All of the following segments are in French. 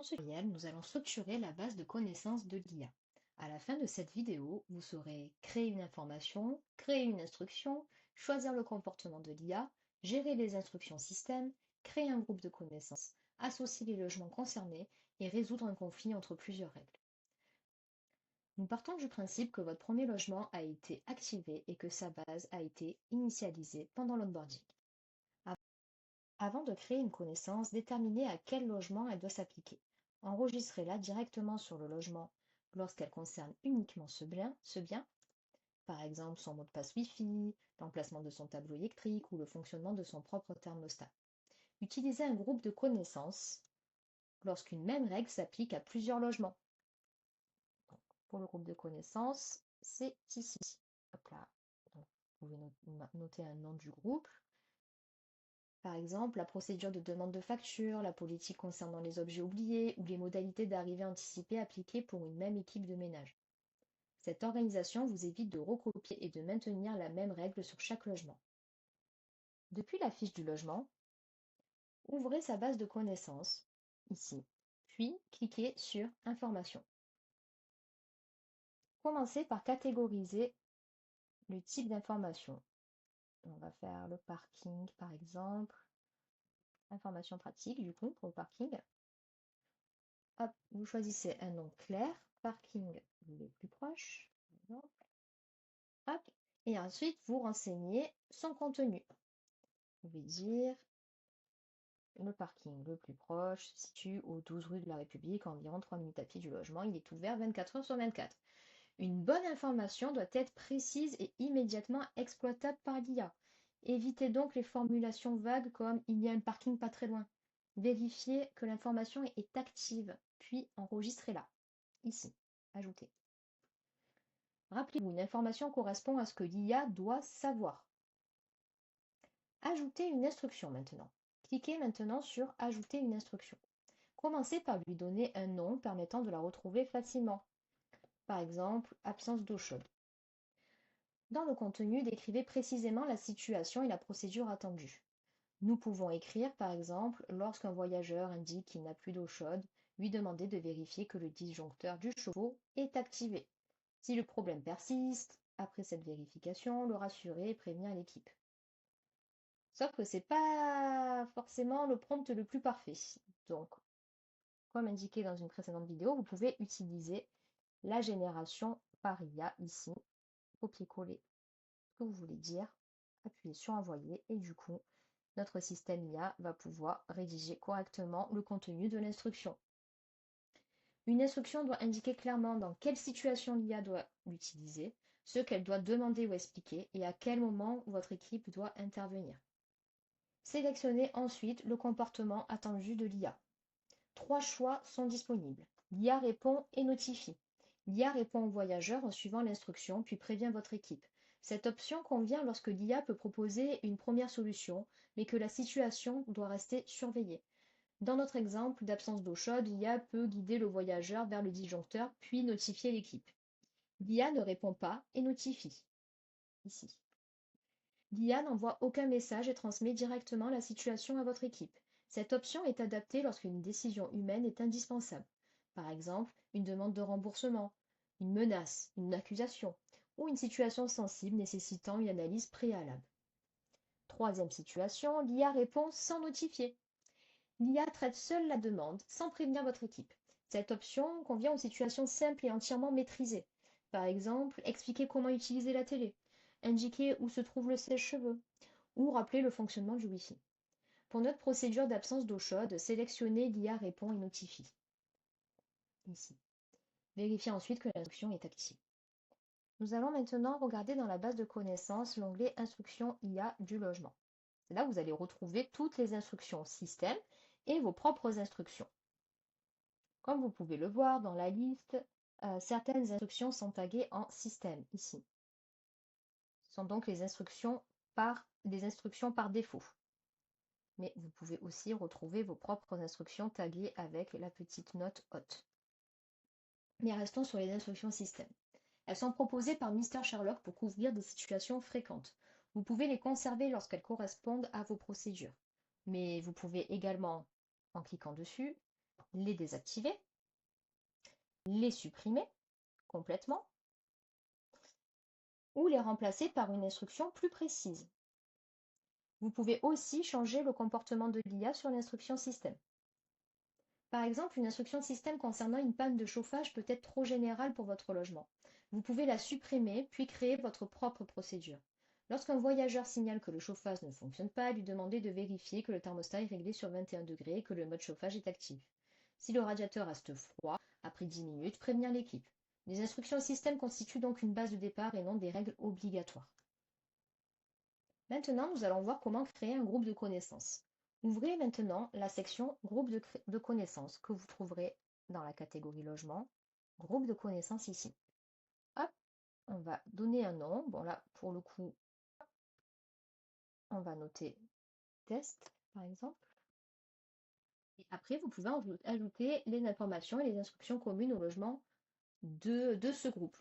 Dans ce tutoriel, nous allons structurer la base de connaissances de l'IA. À la fin de cette vidéo, vous saurez créer une information, créer une instruction, choisir le comportement de l'IA, gérer les instructions système, créer un groupe de connaissances, associer les logements concernés et résoudre un conflit entre plusieurs règles. Nous partons du principe que votre premier logement a été activé et que sa base a été initialisée pendant l'onboarding. Avant de créer une connaissance, déterminez à quel logement elle doit s'appliquer. Enregistrez-la directement sur le logement lorsqu'elle concerne uniquement ce bien, par exemple son mot de passe Wi-Fi, l'emplacement de son tableau électrique ou le fonctionnement de son propre thermostat. Utilisez un groupe de connaissances lorsqu'une même règle s'applique à plusieurs logements. Donc, pour le groupe de connaissances, c'est ici. Hop là. Donc, vous pouvez noter un nom du groupe. Par exemple, la procédure de demande de facture, la politique concernant les objets oubliés ou les modalités d'arrivée anticipée appliquées pour une même équipe de ménage. Cette organisation vous évite de recopier et de maintenir la même règle sur chaque logement. Depuis la fiche du logement, ouvrez sa base de connaissances, ici, puis cliquez sur Informations. Commencez par catégoriser le type d'information. On va faire le parking par exemple. Information pratique du coup pour le parking. Hop, vous choisissez un nom clair, parking le plus proche, par exemple. Hop, et ensuite vous renseignez son contenu. Vous pouvez dire le parking le plus proche se situe au 12 rue de la République, à environ 3 minutes à pied du logement. Il est ouvert 24 heures sur 24. Une bonne information doit être précise et immédiatement exploitable par l'IA. Évitez donc les formulations vagues comme il y a un parking pas très loin. Vérifiez que l'information est active, puis enregistrez-la. Ici, ajouter. Rappelez-vous, une information correspond à ce que l'IA doit savoir. Ajoutez une instruction maintenant. Cliquez maintenant sur Ajouter une instruction. Commencez par lui donner un nom permettant de la retrouver facilement. Par exemple, absence d'eau chaude. Dans le contenu, décrivez précisément la situation et la procédure attendue. Nous pouvons écrire, par exemple, lorsqu'un voyageur indique qu'il n'a plus d'eau chaude, lui demander de vérifier que le disjoncteur du chauffe-eau est activé. Si le problème persiste, après cette vérification, le rassurer et prévenir l'équipe. Sauf que ce n'est pas forcément le prompt le plus parfait. Donc, comme indiqué dans une précédente vidéo, vous pouvez utiliser la génération par IA ici, copier-coller ce que vous voulez dire, appuyer sur envoyer et du coup, notre système IA va pouvoir rédiger correctement le contenu de l'instruction. Une instruction doit indiquer clairement dans quelle situation l'IA doit l'utiliser, ce qu'elle doit demander ou expliquer et à quel moment votre équipe doit intervenir. Sélectionnez ensuite le comportement attendu de l'IA. 3 choix sont disponibles. L'IA répond et notifie. L'IA répond au voyageur en suivant l'instruction puis prévient votre équipe. Cette option convient lorsque l'IA peut proposer une première solution, mais que la situation doit rester surveillée. Dans notre exemple d'absence d'eau chaude, l'IA peut guider le voyageur vers le disjoncteur puis notifier l'équipe. L'IA ne répond pas et notifie. Ici. L'IA n'envoie aucun message et transmet directement la situation à votre équipe. Cette option est adaptée lorsqu'une décision humaine est indispensable. Par exemple, une demande de remboursement, une menace, une accusation ou une situation sensible nécessitant une analyse préalable. Troisième situation, l'IA répond sans notifier. L'IA traite seule la demande sans prévenir votre équipe. Cette option convient aux situations simples et entièrement maîtrisées. Par exemple, expliquer comment utiliser la télé, indiquer où se trouve le sèche-cheveux ou rappeler le fonctionnement du Wi-Fi. Pour notre procédure d'absence d'eau chaude, sélectionnez l'IA répond et notifie. Ici. Vérifiez ensuite que l'instruction est active. Nous allons maintenant regarder dans la base de connaissances l'onglet Instructions IA du logement. C'est là où vous allez retrouver toutes les instructions système et vos propres instructions. Comme vous pouvez le voir dans la liste, certaines instructions sont taguées en système ici. Ce sont donc les instructions par défaut. Mais vous pouvez aussi retrouver vos propres instructions taguées avec la petite note haute. Mais restons sur les instructions système. Elles sont proposées par Mr Sherlock pour couvrir des situations fréquentes. Vous pouvez les conserver lorsqu'elles correspondent à vos procédures. Mais vous pouvez également, en cliquant dessus, les désactiver, les supprimer complètement ou les remplacer par une instruction plus précise. Vous pouvez aussi changer le comportement de l'IA sur l'instruction système. Par exemple, une instruction système concernant une panne de chauffage peut être trop générale pour votre logement. Vous pouvez la supprimer puis créer votre propre procédure. Lorsqu'un voyageur signale que le chauffage ne fonctionne pas, lui demander de vérifier que le thermostat est réglé sur 21 degrés et que le mode chauffage est actif. Si le radiateur reste froid, après 10 minutes, prévenir l'équipe. Les instructions système constituent donc une base de départ et non des règles obligatoires. Maintenant, nous allons voir comment créer un groupe de connaissances. Ouvrez maintenant la section groupe de connaissances que vous trouverez dans la catégorie logement, groupe de connaissances ici. Hop, on va donner un nom. Bon là, pour le coup, on va noter test, par exemple. Et après, vous pouvez ajouter les informations et les instructions communes au logement de ce groupe.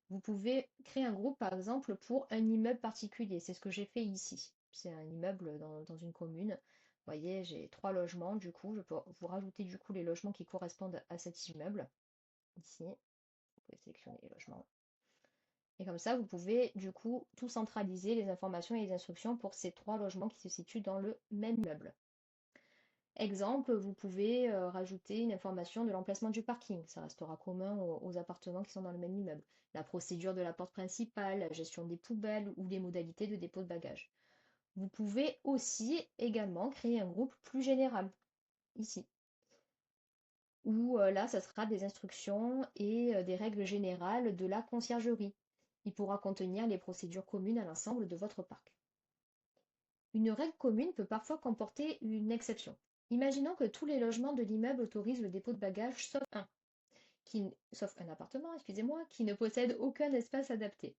Vous pouvez créer un groupe, par exemple, pour un immeuble particulier. C'est ce que j'ai fait ici. C'est un immeuble dans une commune. Vous voyez, j'ai 3 logements. Du coup, je peux vous rajouter du coup les logements qui correspondent à cet immeuble. Ici, vous pouvez sélectionner les logements. Et comme ça, vous pouvez du coup tout centraliser, les informations et les instructions pour ces 3 logements qui se situent dans le même immeuble. Exemple, vous pouvez rajouter une information de l'emplacement du parking. Ça restera commun aux appartements qui sont dans le même immeuble. La procédure de la porte principale, la gestion des poubelles ou les modalités de dépôt de bagages. Vous pouvez aussi également créer un groupe plus général, ici, où là, ça sera des instructions et des règles générales de la conciergerie. Il pourra contenir les procédures communes à l'ensemble de votre parc. Une règle commune peut parfois comporter une exception. Imaginons que tous les logements de l'immeuble autorisent le dépôt de bagages sauf un appartement, excusez-moi, qui ne possède aucun espace adapté.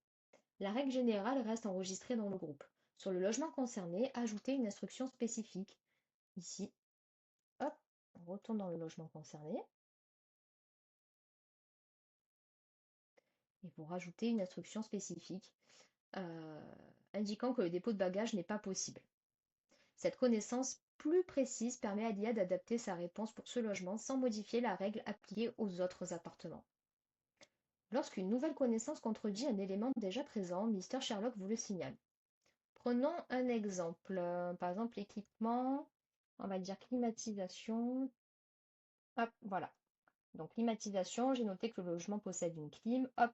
La règle générale reste enregistrée dans le groupe. Sur le logement concerné, ajoutez une instruction spécifique. Ici, hop, on retourne dans le logement concerné. Et vous rajoutez une instruction spécifique indiquant que le dépôt de bagages n'est pas possible. Cette connaissance plus précise permet à l'IA d'adapter sa réponse pour ce logement sans modifier la règle appliquée aux autres appartements. Lorsqu'une nouvelle connaissance contredit un élément déjà présent, Mr. Sherlock vous le signale. Prenons un exemple. Par exemple, l'équipement, on va dire climatisation. Hop, voilà. Donc climatisation, j'ai noté que le logement possède une clim. Hop,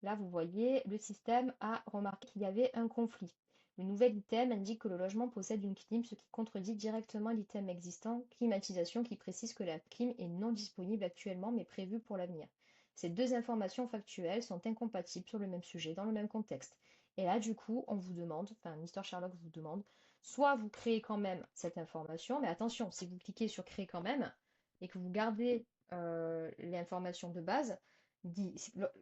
là vous voyez, le système a remarqué qu'il y avait un conflit. Le nouvel item indique que le logement possède une clim, ce qui contredit directement l'item existant, climatisation, qui précise que la clim est non disponible actuellement mais prévue pour l'avenir. Ces deux informations factuelles sont incompatibles sur le même sujet, dans le même contexte. Et là, du coup, on vous demande, enfin, Mr. Sherlock vous demande, soit vous créez quand même cette information, mais attention, si vous cliquez sur créer quand même et que vous gardez l'information de base,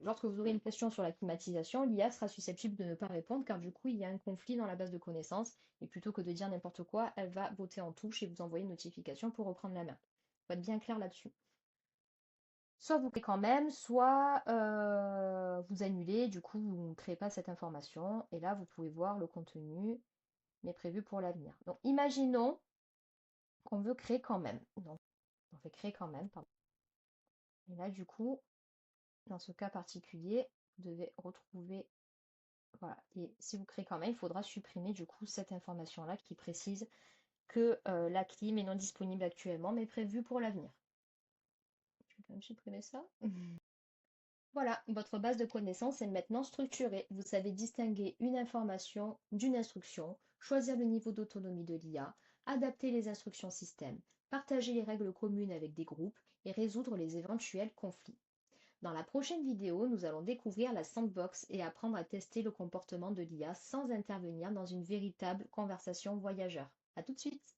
lorsque vous aurez une question sur la climatisation, l'IA sera susceptible de ne pas répondre car du coup il y a un conflit dans la base de connaissances et plutôt que de dire n'importe quoi, elle va botter en touche et vous envoyer une notification pour reprendre la main. Faut être bien clair là-dessus. Soit vous créez quand même, soit vous annulez, du coup vous ne créez pas cette information et là vous pouvez voir le contenu mais prévu pour l'avenir. Donc imaginons qu'on veut créer quand même. Donc on fait créer quand même, pardon. Et là du coup, dans ce cas particulier, vous devez retrouver, voilà, et si vous créez quand même, il faudra supprimer du coup cette information-là qui précise que la clim est non disponible actuellement, mais prévue pour l'avenir. Je vais quand même supprimer ça. Voilà, votre base de connaissances est maintenant structurée. Vous savez distinguer une information d'une instruction, choisir le niveau d'autonomie de l'IA, adapter les instructions système, partager les règles communes avec des groupes et résoudre les éventuels conflits. Dans la prochaine vidéo, nous allons découvrir la sandbox et apprendre à tester le comportement de l'IA sans intervenir dans une véritable conversation voyageur. À tout de suite!